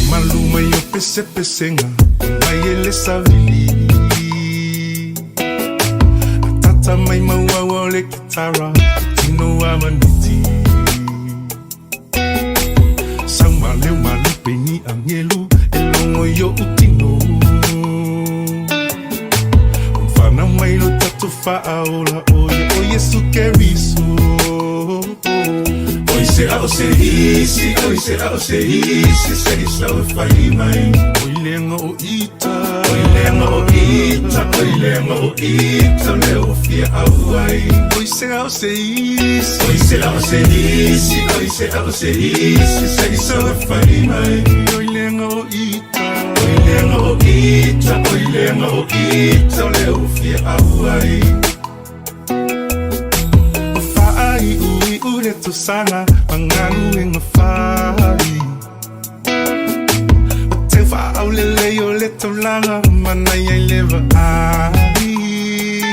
Maluma yo pese nga mayele savili Tata mai mawawa le kitara Tino wa maniti Sang malu peni angelu Elongo yo utino Mfana mai lo tatu faaola Oye sukeriso Oi se isi Sei sa o fai mai Oi lenga o ita Leo fia awai Oi se isi Sei sa o fai mai Oi lenga o ita Leo fia awai Fai ui uleto sana Mangalu inga fai Tefa au lele yo leto langa Mana yai leva ai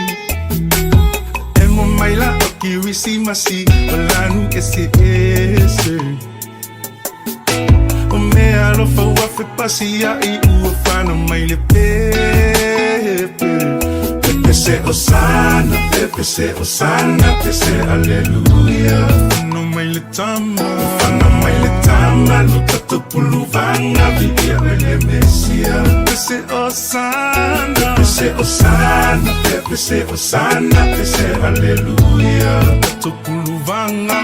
Emo maila oki risi masi Walanu ese O mea lofa wafe pasi ya i uafana maile pepe Pepe se osana, pepe se aleluya No maile tama, luta tu puluvanga Vidia ele mesia Pepe se aleluya Tu puluvanga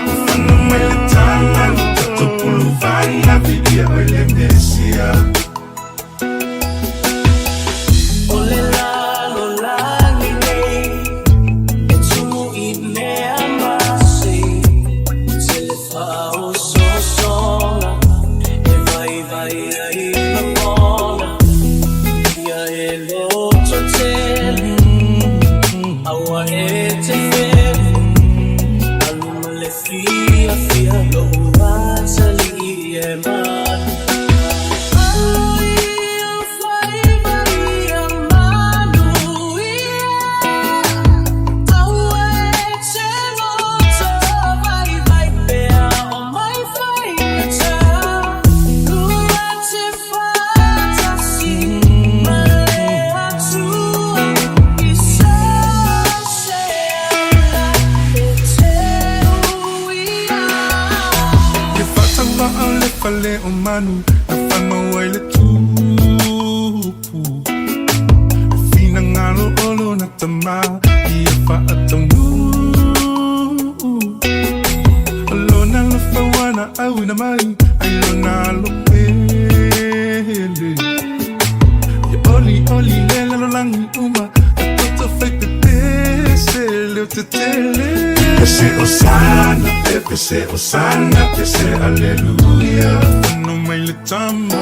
No maile tama, luta tu puluvanga Vidia ele mesia Fale umanu nafana waile tupu Fina ngalo olo natama Iafa atamu Olo na lafa wana awi na mai Ailo na lo pele Ya oli lela lo langi uma Atoto fai pepese leo te tele Pepe se osana, aleluya No maile tama,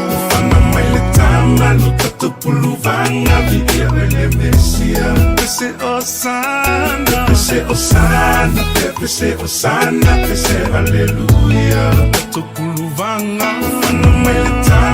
luta tu puluvanga Vidia ele mesia Pepe se osana, aleluya Tu puluvanga No maile tama